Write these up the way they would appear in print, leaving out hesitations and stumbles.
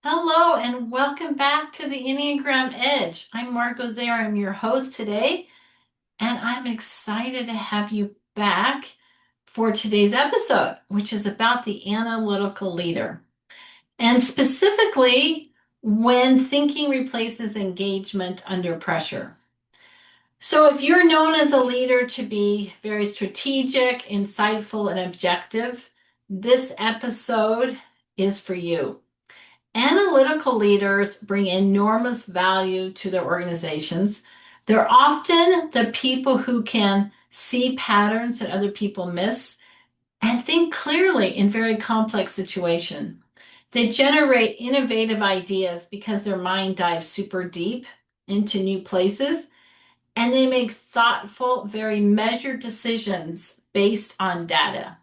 Hello and welcome back to the Enneagram Edge. I'm Margot Zare. I'm your host today, and I'm excited to have you back for today's episode, which is about the analytical leader. And specifically, when thinking replaces engagement under pressure. So, if you're known as a leader to be very strategic, insightful, and objective, this episode is for you. Analytical leaders bring enormous value to their organizations. They're often the people who can see patterns that other people miss and think clearly in very complex situations. They generate innovative ideas because their mind dives super deep into new places, and they make thoughtful, very measured decisions based on data.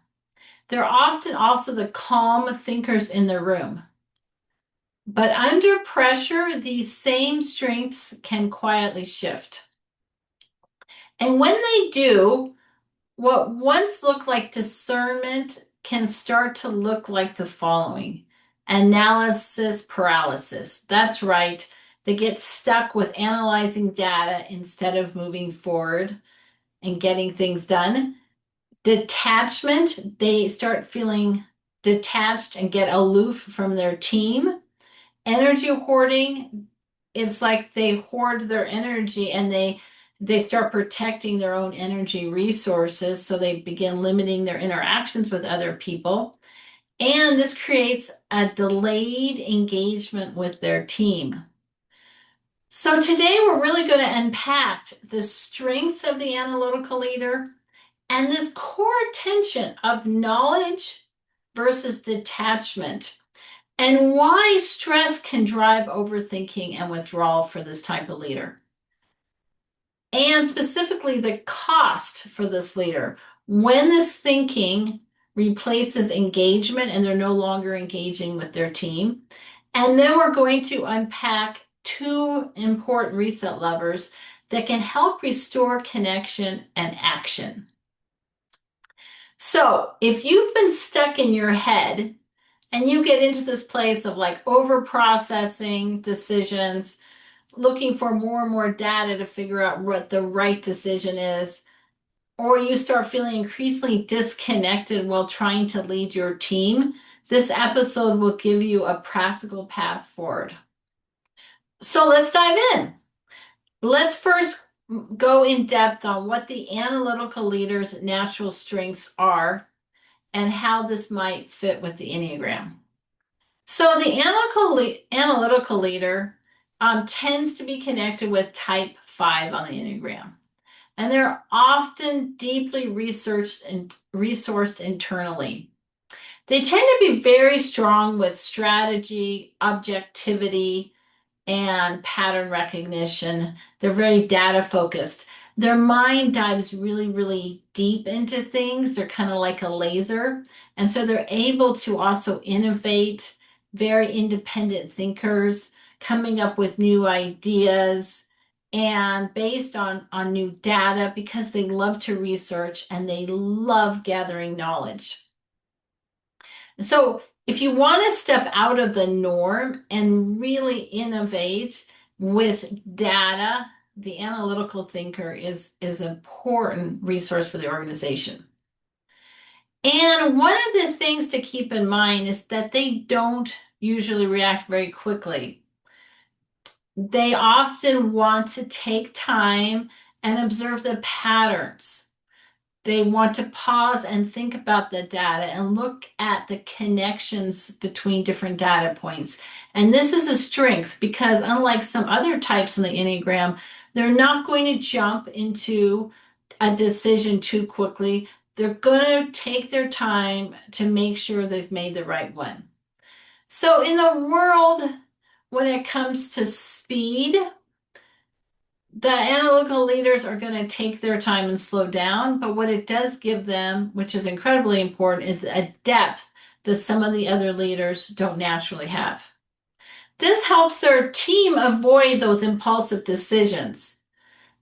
They're often also the calm thinkers in the room. But under pressure, these same strengths can quietly shift. And when they do, what once looked like discernment can start to look like the following: analysis paralysis. That's right. They get stuck with analyzing data instead of moving forward and getting things done. Detachment, they start feeling detached and get aloof from their team. Energy hoarding, it's like they hoard their energy and they start protecting their own energy resources, so they begin limiting their interactions with other people. And this creates a delayed engagement with their team. So today we're really going to unpack the strengths of the analytical leader and this core tension of knowledge versus detachment, and why stress can drive overthinking and withdrawal for this type of leader. And specifically, the cost for this leader when this thinking replaces engagement and they're no longer engaging with their team. And then we're going to unpack two important reset levers that can help restore connection and action. So, if you've been stuck in your head and you get into this place of like over processing decisions, looking for more and more data to figure out what the right decision is, or you start feeling increasingly disconnected while trying to lead your team, this episode will give you a practical path forward. So let's dive in. Let's first go in depth on what the analytical leader's natural strengths are and how this might fit with the Enneagram. So the analytical leader tends to be connected with type 5 on the Enneagram. And they're often deeply researched and resourced internally. They tend to be very strong with strategy, objectivity, and pattern recognition. They're very data focused. Their mind dives really, really deep into things. They're kind of like a laser. And so they're able to also innovate, very independent thinkers, coming up with new ideas and based on new data because they love to research and they love gathering knowledge. So if you want to step out of the norm and really innovate with data, the analytical thinker is an important resource for the organization. And one of the things to keep in mind is that they don't usually react very quickly. They often want to take time and observe the patterns. They want to pause and think about the data and look at the connections between different data points. And this is a strength because, unlike some other types in the Enneagram, they're not going to jump into a decision too quickly. They're going to take their time to make sure they've made the right one. So, in the world, when it comes to speed, the analytical leaders are going to take their time and slow down, but what it does give them, which is incredibly important, is a depth that some of the other leaders don't naturally have. This helps their team avoid those impulsive decisions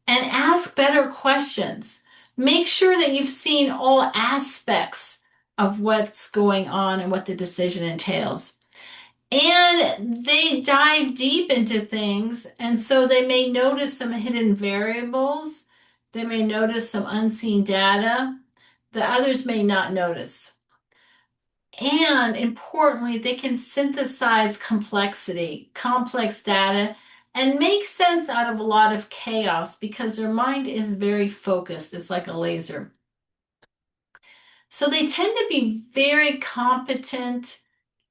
and ask better questions. Make sure that you've seen all aspects of what's going on and what the decision entails. And they dive deep into things, and so they may notice some hidden variables. They may notice some unseen data that others may not notice. And importantly, they can synthesize complexity, complex data, and make sense out of a lot of chaos because their mind is very focused. It's like a laser. So they tend to be very competent,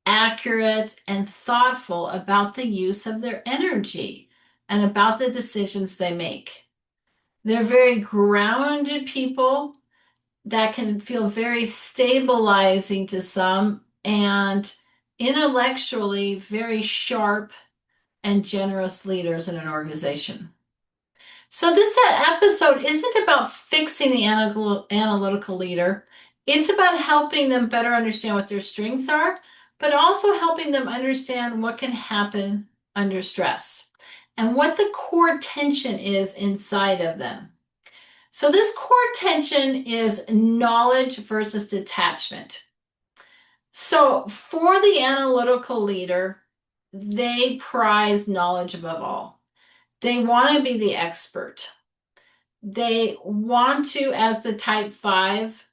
accurate, and thoughtful about the use of their energy and about the decisions they make. They're very grounded people that can feel very stabilizing to some and intellectually very sharp and generous leaders in an organization. So this episode isn't about fixing the analytical leader. It's about helping them better understand what their strengths are, but also helping them understand what can happen under stress and what the core tension is inside of them. So this core tension is knowledge versus detachment. So for the analytical leader, they prize knowledge above all. They want to be the expert. They want to, as the type 5,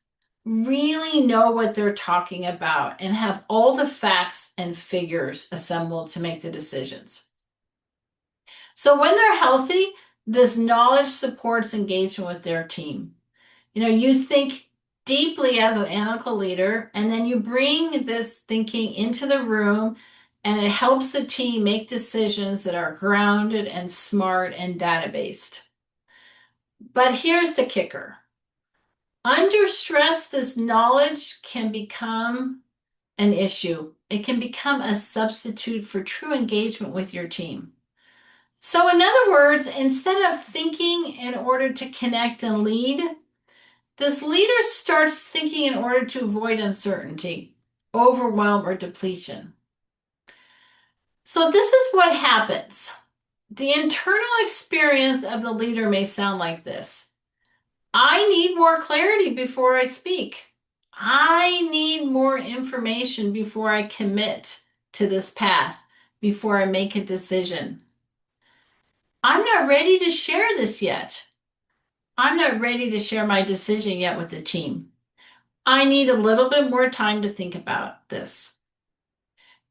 really know what they're talking about and have all the facts and figures assembled to make the decisions. So when they're healthy, this knowledge supports engagement with their team. You think deeply as an analytical leader, and then you bring this thinking into the room, and it helps the team make decisions that are grounded and smart and data-based. But here's the kicker. Under stress, this knowledge can become an issue. It can become a substitute for true engagement with your team. So in other words, instead of thinking in order to connect and lead, this leader starts thinking in order to avoid uncertainty, overwhelm, or depletion. So this is what happens. The internal experience of the leader may sound like this. I need more clarity before I speak. I need more information before I commit to this path, before I make a decision. I'm not ready to share this yet. I'm not ready to share my decision yet with the team. I need a little bit more time to think about this.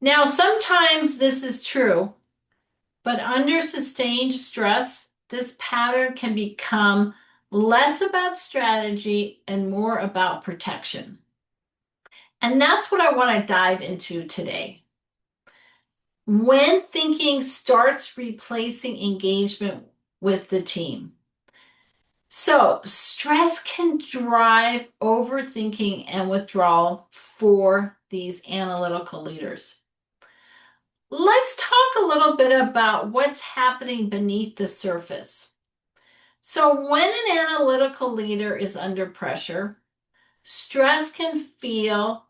Now, sometimes this is true, but under sustained stress, this pattern can become less about strategy and more about protection. And that's what I want to dive into today. When thinking starts replacing engagement with the team. So, stress can drive overthinking and withdrawal for these analytical leaders. Let's talk a little bit about what's happening beneath the surface. So, when an analytical leader is under pressure, stress can feel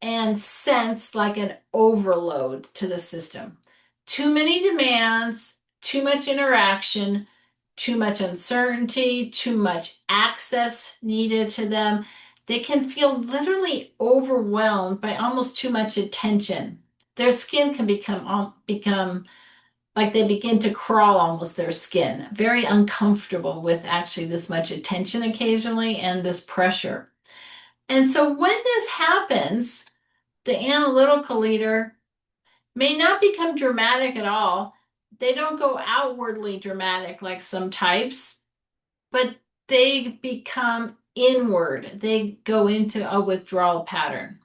and sense like an overload to the system. Too many demands, too much interaction, too much uncertainty, too much access needed to them. They can feel literally overwhelmed by almost too much attention. Their skin can become like they begin to crawl almost their skin, very uncomfortable with actually this much attention occasionally and this pressure. And so when this happens, the analytical leader may not become dramatic at all. They don't go outwardly dramatic like some types, but they become inward. They go into a withdrawal pattern.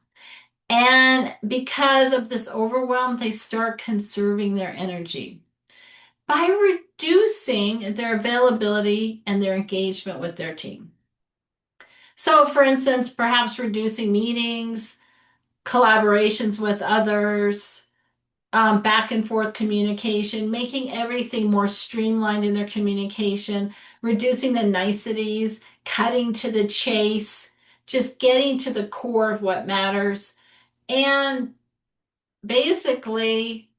And because of this overwhelm, they start conserving their energy by reducing their availability and their engagement with their team. So, for instance, perhaps reducing meetings, collaborations with others, back and forth communication, making everything more streamlined in their communication, reducing the niceties, cutting to the chase, just getting to the core of what matters. And basically,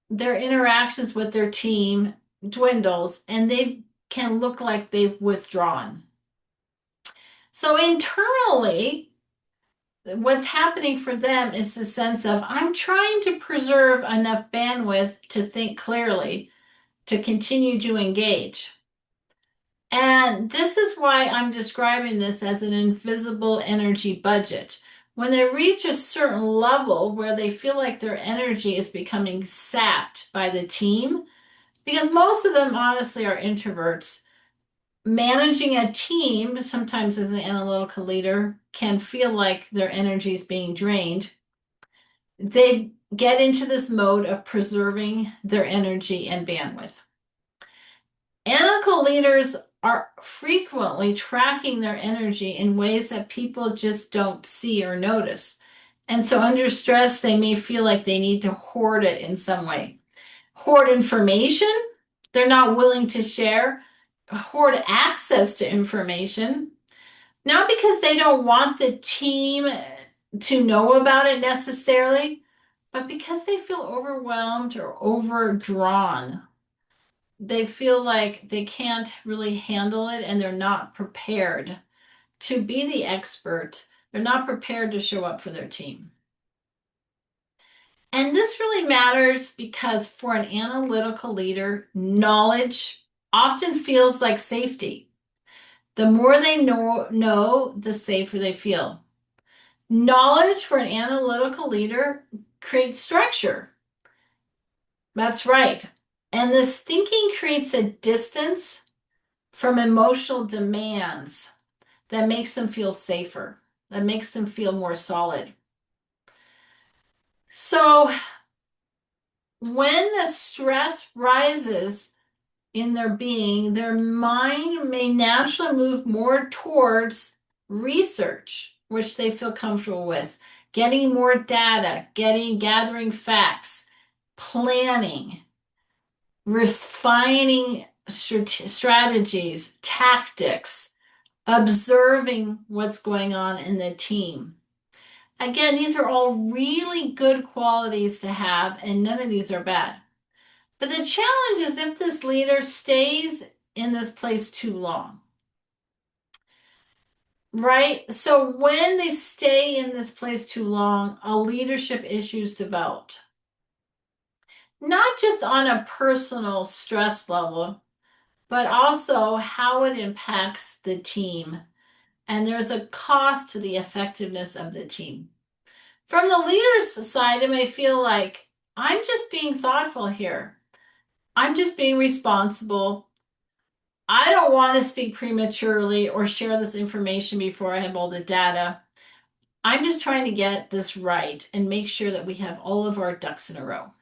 their interactions with their team dwindles and they can look like they've withdrawn. So internally, what's happening for them is the sense of, I'm trying to preserve enough bandwidth to think clearly, to continue to engage. And this is why I'm describing this as an invisible energy budget. When they reach a certain level where they feel like their energy is becoming sapped by the team, because most of them honestly are introverts, managing a team, sometimes as an analytical leader, can feel like their energy is being drained. They get into this mode of preserving their energy and bandwidth. Analytical leaders are frequently tracking their energy in ways that people just don't see or notice. And so, under stress, they may feel like they need to hoard it in some way. Hoard information, they're not willing to share. Hoard access to information, not because they don't want the team to know about it necessarily, but because they feel overwhelmed or overdrawn. They feel like they can't really handle it and they're not prepared to be the expert. They're not prepared to show up for their team. And this really matters because for an analytical leader, knowledge often feels like safety. The more they know, the safer they feel. Knowledge for an analytical leader creates structure. That's right. And this thinking creates a distance from emotional demands that makes them feel safer, that makes them feel more solid. So when the stress rises in their being, their mind may naturally move more towards research, which they feel comfortable with, getting more data, gathering facts, planning, refining strategies, tactics, observing what's going on in the team. Again, these are all really good qualities to have, and none of these are bad. But the challenge is if this leader stays in this place too long, right? So when they stay in this place too long, a leadership issues develop. Not just on a personal stress level, but also how it impacts the team. And there's a cost to the effectiveness of the team. From the leader's side, it may feel like, I'm just being thoughtful here. I'm just being responsible. I don't want to speak prematurely or share this information before I have all the data. I'm just trying to get this right and make sure that we have all of our ducks in a row.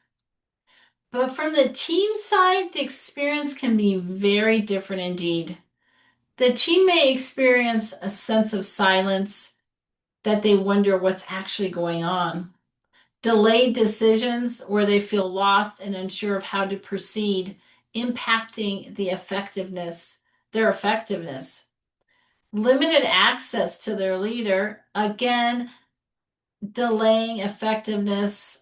But from the team side, the experience can be very different indeed. The team may experience a sense of silence, that they wonder what's actually going on. Delayed decisions where they feel lost and unsure of how to proceed, impacting their effectiveness. Limited access to their leader, again, delaying effectiveness,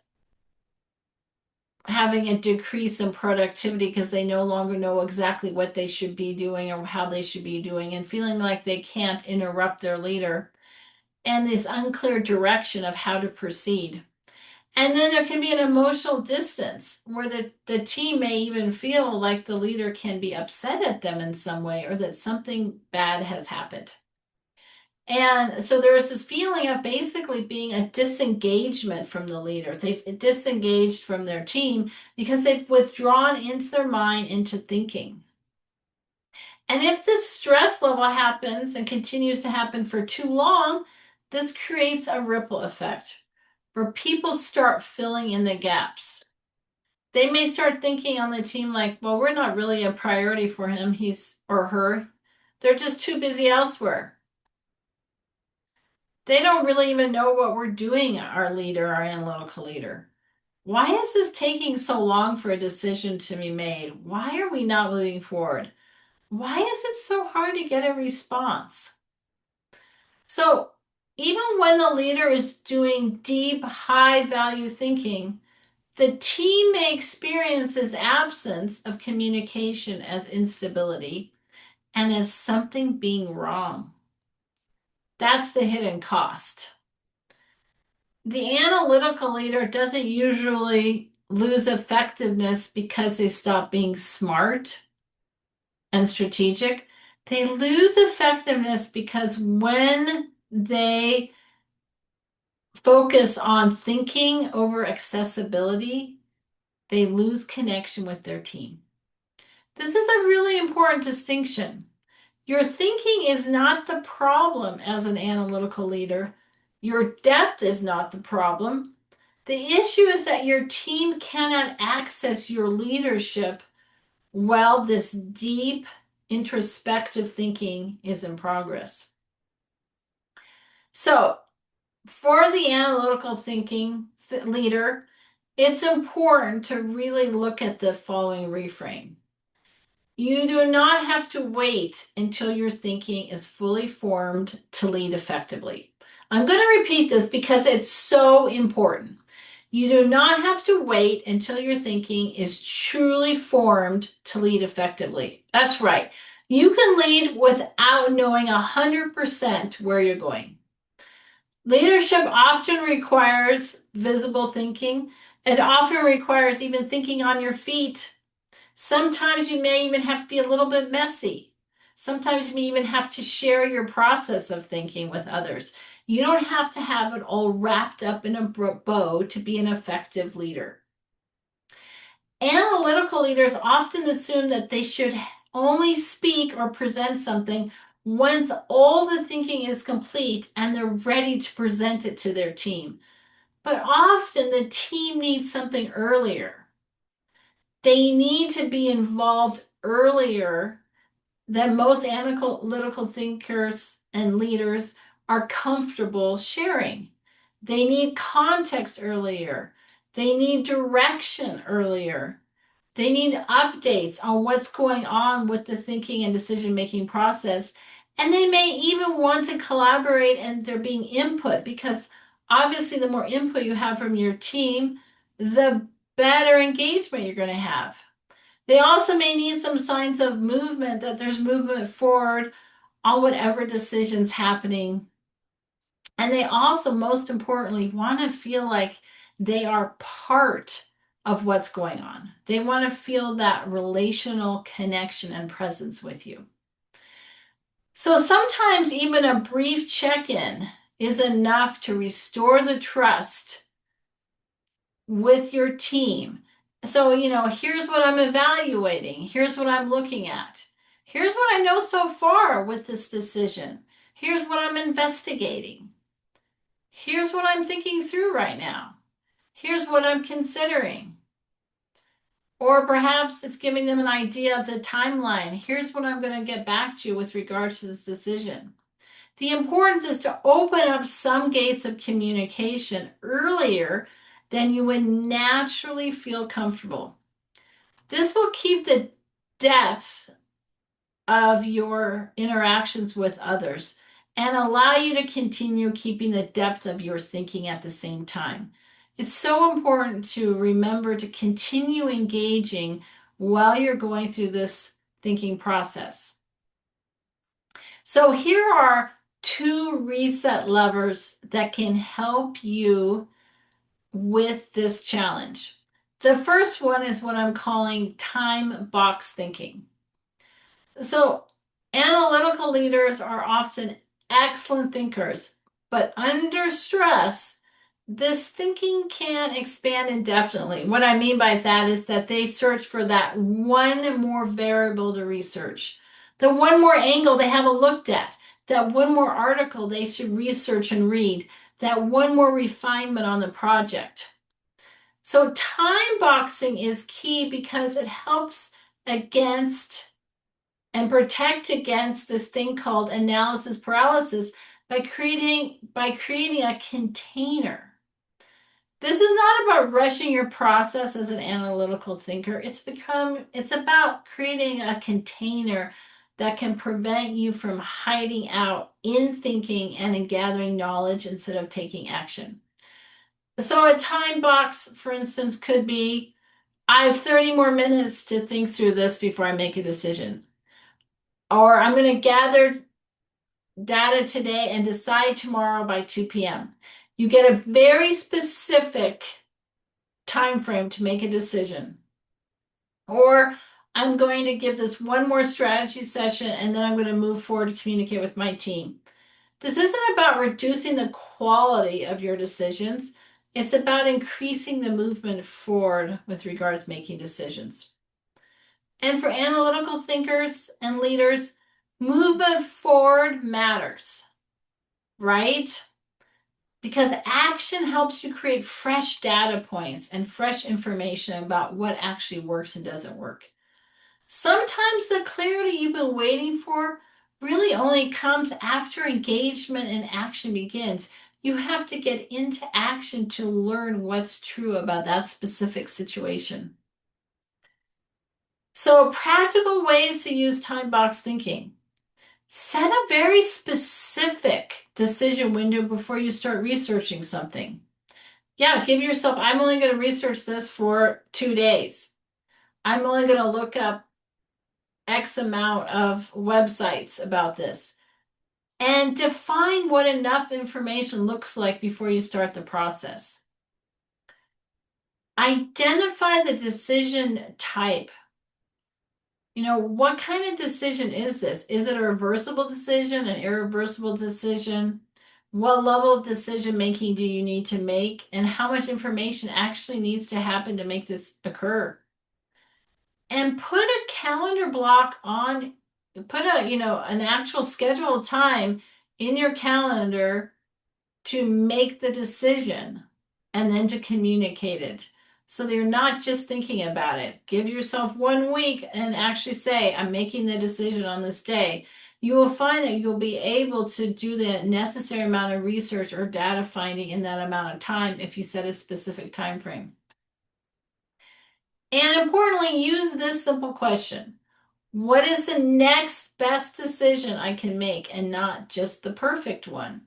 having a decrease in productivity because they no longer know exactly what they should be doing or how they should be doing, and feeling like they can't interrupt their leader, and this unclear direction of how to proceed. And then there can be an emotional distance where the team may even feel like the leader can be upset at them in some way or that something bad has happened. And so there's this feeling of basically being a disengagement from the leader. They've disengaged from their team because they've withdrawn into their mind into thinking. And if this stress level happens and continues to happen for too long, this creates a ripple effect where people start filling in the gaps. They may start thinking on the team like, well, we're not really a priority for him, he's or her. They're just too busy elsewhere. They don't really even know what we're doing, our leader, our analytical leader. Why is this taking so long for a decision to be made? Why are we not moving forward? Why is it so hard to get a response? So even when the leader is doing deep, high value thinking, the team may experience this absence of communication as instability and as something being wrong. That's the hidden cost. the analytical leader doesn't usually lose effectiveness because they stop being smart and strategic. They lose effectiveness because when they focus on thinking over accessibility, they lose connection with their team. This is a really important distinction. Your thinking is not the problem as an analytical leader. Your depth is not the problem. The issue is that your team cannot access your leadership while this deep introspective thinking is in progress. So, for the analytical thinking leader, it's important to really look at the following reframe. You do not have to wait until your thinking is fully formed to lead effectively. I'm going to repeat this because it's so important. You do not have to wait until your thinking is truly formed to lead effectively. That's right. You can lead without knowing 100% where you're going. Leadership often requires visible thinking. It often requires even thinking on your feet. Sometimes you may even have to be a little bit messy. Sometimes you may even have to share your process of thinking with others. You don't have to have it all wrapped up in a bow to be an effective leader. Analytical leaders often assume that they should only speak or present something once all the thinking is complete and they're ready to present it to their team. But often the team needs something earlier. They need to be involved earlier than most analytical thinkers and leaders are comfortable sharing. They need context earlier. They need direction earlier. They need updates on what's going on with the thinking and decision-making process. And they may even want to collaborate and there being input because obviously the more input you have from your team, the better engagement you're going to have. They also may need some signs of movement, that there's movement forward on whatever decision's happening. And they also, most importantly, want to feel like they are part of what's going on. They want to feel that relational connection and presence with you. So sometimes even a brief check-in is enough to restore the trust with your team. So, here's what I'm evaluating. Here's what I'm looking at. Here's what I know so far with this decision. Here's what I'm investigating. Here's what I'm thinking through right now. Here's what I'm considering. Or perhaps it's giving them an idea of the timeline. Here's what I'm going to get back to you with regards to this decision. The importance is to open up some gates of communication earlier than you would naturally feel comfortable. This will keep the depth of your interactions with others and allow you to continue keeping the depth of your thinking at the same time. It's so important to remember to continue engaging while you're going through this thinking process. So here are 2 reset levers that can help you with this challenge. The first one is what I'm calling time box thinking. So analytical leaders are often excellent thinkers, but under stress, this thinking can expand indefinitely. What I mean by that is that they search for that one more variable to research, the one more angle they haven't looked at, that one more article they should research and read, that one more refinement on the project. So time boxing is key because it helps against and protect against this thing called analysis paralysis by creating a container. This is not about rushing your process as an analytical thinker. It's about creating a container that can prevent you from hiding out in thinking and in gathering knowledge instead of taking action. So a time box, for instance, could be, I have 30 more minutes to think through this before I make a decision. Or I'm going to gather data today and decide tomorrow by 2 p.m. You get a very specific time frame to make a decision. Or I'm going to give this one more strategy session and then I'm going to move forward to communicate with my team. This isn't about reducing the quality of your decisions. It's about increasing the movement forward with regards to making decisions. And for analytical thinkers and leaders, movement forward matters, right? Because action helps you create fresh data points and fresh information about what actually works and doesn't work. Sometimes the clarity you've been waiting for really only comes after engagement and action begins. You have to get into action to learn what's true about that specific situation. So, practical ways to use time box thinking. Set a very specific decision window before you start researching something. Yeah, give yourself, I'm only going to research this for 2 days. I'm only going to look up X amount of websites about this. And define what enough information looks like before you start the process. Identify the decision type. What kind of decision is this? Is it a reversible decision, an irreversible decision? What level of decision making do you need to make? And how much information actually needs to happen to make this occur? And put a calendar block on, put an actual scheduled time in your calendar to make the decision and then to communicate it. So that you're not just thinking about it. Give yourself 1 week and actually say, I'm making the decision on this day. You will find that you'll be able to do the necessary amount of research or data finding in that amount of time if you set a specific time frame. And importantly, use this simple question. What is the next best decision I can make and not just the perfect one?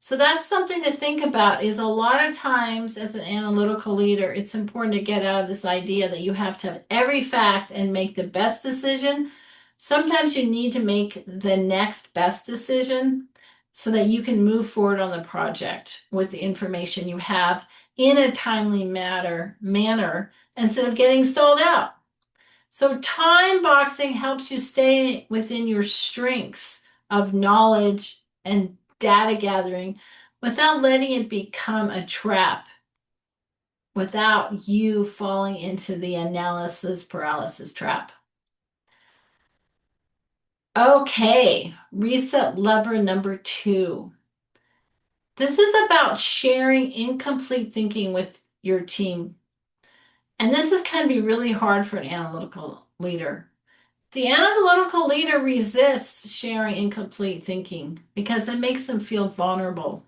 So that's something to think about is a lot of times as an analytical leader, it's important to get out of this idea that you have to have every fact and make the best decision. Sometimes you need to make the next best decision so that you can move forward on the project with the information you have in a timely manner instead of getting stalled out. So time boxing helps you stay within your strengths of knowledge and data gathering without letting it become a trap, without you falling into the analysis paralysis trap. Okay, reset lever number 2. This is about sharing incomplete thinking with your team. And this can be really hard for an analytical leader. The analytical leader resists sharing incomplete thinking because it makes them feel vulnerable.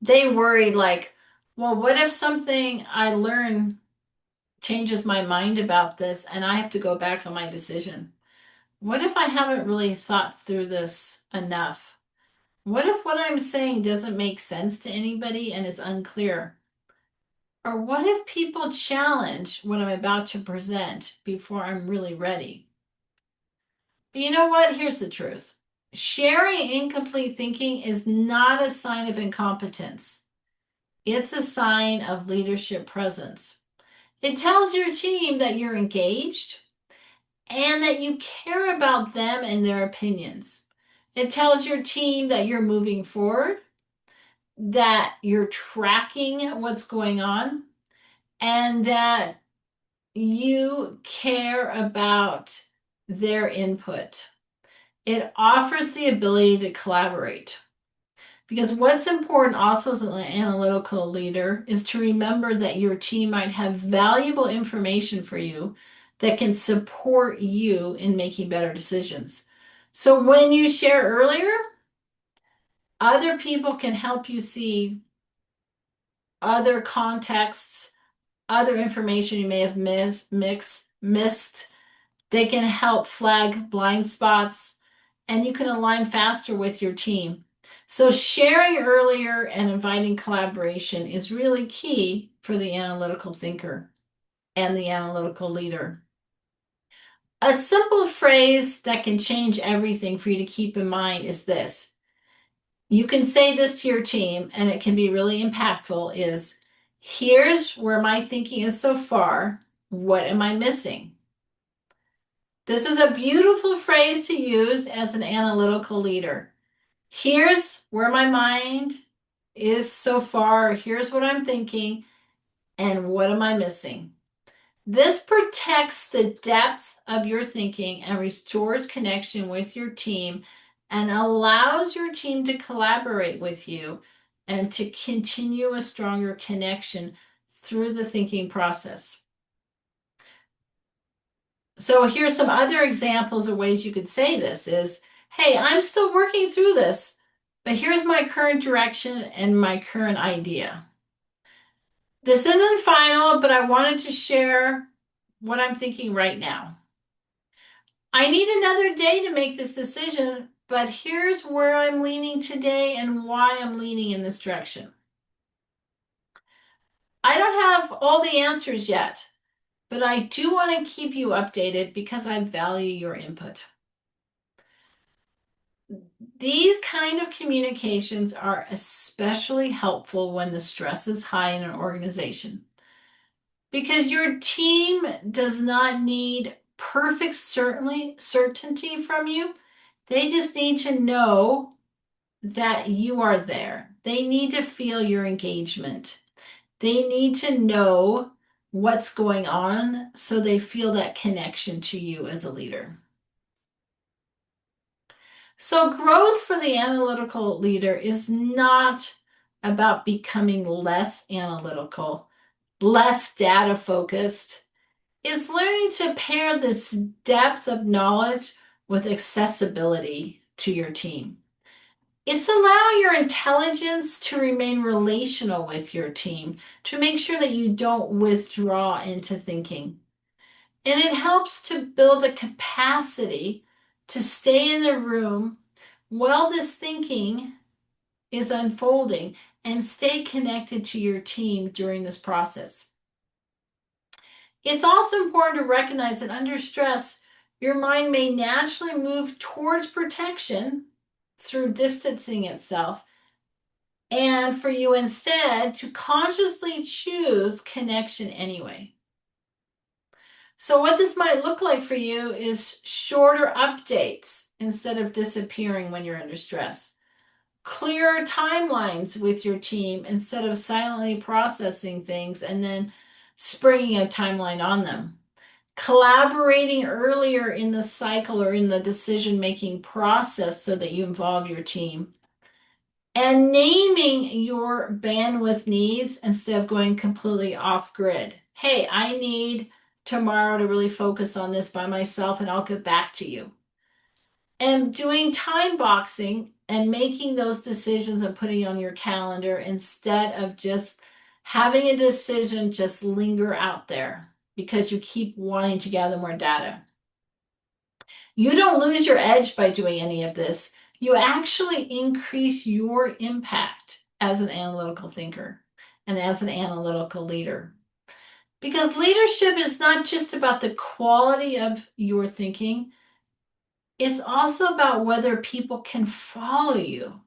They worry like, well, what if something I learn changes my mind about this and I have to go back on my decision? What if I haven't really thought through this enough? What if what I'm saying doesn't make sense to anybody and is unclear? Or what if people challenge what I'm about to present before I'm really ready? But you know what? Here's the truth. Sharing incomplete thinking is not a sign of incompetence. It's a sign of leadership presence. It tells your team that you're engaged and that you care about them and their opinions. It tells your team that you're moving forward, that you're tracking what's going on, and that you care about their input. It offers the ability to collaborate. Because what's important also as an analytical leader is to remember that your team might have valuable information for you that can support you in making better decisions. So when you share earlier, other people can help you see other contexts, other information you may have missed. They can help flag blind spots, and you can align faster with your team. So sharing earlier and inviting collaboration is really key for the analytical thinker and the analytical leader. A simple phrase that can change everything for you to keep in mind is this. You can say this to your team, and it can be really impactful, is here's where my thinking is so far. What am I missing? This is a beautiful phrase to use as an analytical leader. Here's where my mind is so far. Here's what I'm thinking, and what am I missing? This protects the depth of your thinking and restores connection with your team and allows your team to collaborate with you and to continue a stronger connection through the thinking process. So here's some other examples of ways you could say this is, hey, I'm still working through this, but here's my current direction and my current idea. This isn't final, but I wanted to share what I'm thinking right now. I need another day to make this decision, but here's where I'm leaning today and why I'm leaning in this direction. I don't have all the answers yet, but I do want to keep you updated because I value your input. These kind of communications are especially helpful when the stress is high in an organization because your team does not need perfect certainty from you. They just need to know that you are there. They need to feel your engagement. They need to know what's going on so they feel that connection to you as a leader. So, growth for the analytical leader is not about becoming less analytical, less data focused. It's learning to pair this depth of knowledge with accessibility to your team. It's allow your intelligence to remain relational with your team to make sure that you don't withdraw into thinking. And it helps to build a capacity to stay in the room while this thinking is unfolding and stay connected to your team during this process. It's also important to recognize that under stress, your mind may naturally move towards protection through distancing itself, and for you instead to consciously choose connection anyway. So, what this might look like for you is shorter updates instead of disappearing when you're under stress, clearer timelines with your team instead of silently processing things and then springing a timeline on them, collaborating earlier in the cycle or in the decision making process so that you involve your team, and naming your bandwidth needs instead of going completely off grid. Hey, I need tomorrow to really focus on this by myself and I'll get back to you. And doing time boxing and making those decisions and putting it on your calendar instead of just having a decision just linger out there because you keep wanting to gather more data. You don't lose your edge by doing any of this. You actually increase your impact as an analytical thinker and as an analytical leader. Because leadership is not just about the quality of your thinking, it's also about whether people can follow you,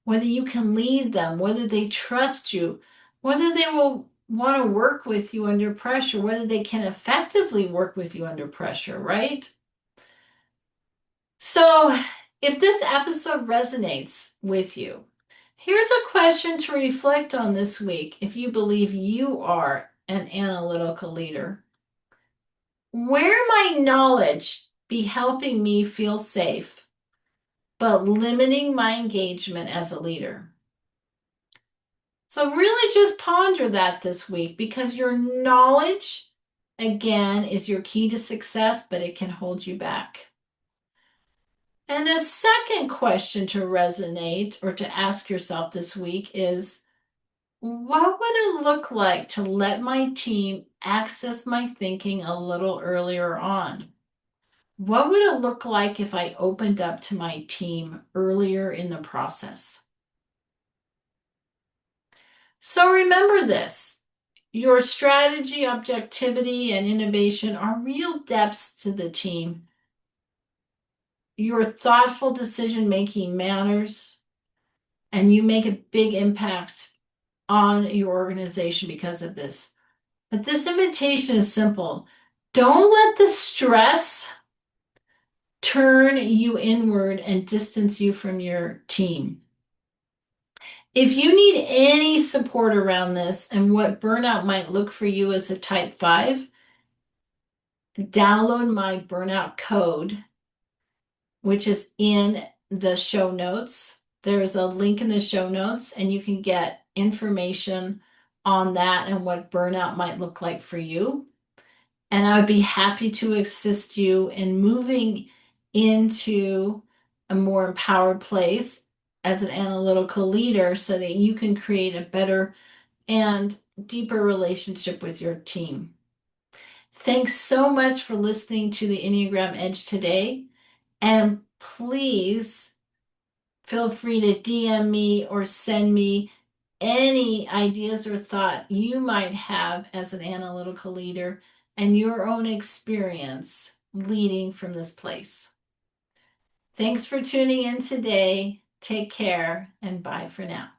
whether you can lead them, whether they trust you, whether they will want to work with you under pressure, whether they can effectively work with you under pressure, right? So, if this episode resonates with you, here's a question to reflect on this week if you believe you are an analytical leader. Where might knowledge be helping me feel safe, but limiting my engagement as a leader? So, really just ponder that this week because your knowledge, again, is your key to success, but it can hold you back. And a second question to resonate or to ask yourself this week is, what would it look like to let my team access my thinking a little earlier on? What would it look like if I opened up to my team earlier in the process? So remember this. Your strategy, objectivity, and innovation are real depths to the team. Your thoughtful decision making matters. and you make a big impact on your organization because of this. But this invitation is simple. Don't let the stress turn you inward and distance you from your team. If you need any support around this and what burnout might look for you as a type 5, download my burnout code, which is in the show notes. There's a link in the show notes, and you can get information on that and what burnout might look like for you. And I would be happy to assist you in moving into a more empowered place as an analytical leader so that you can create a better and deeper relationship with your team. Thanks so much for listening to the Enneagram Edge today. And please feel free to DM me or send me any ideas or thought you might have as an analytical leader and your own experience leading from this place. Thanks for tuning in today. Take care and bye for now.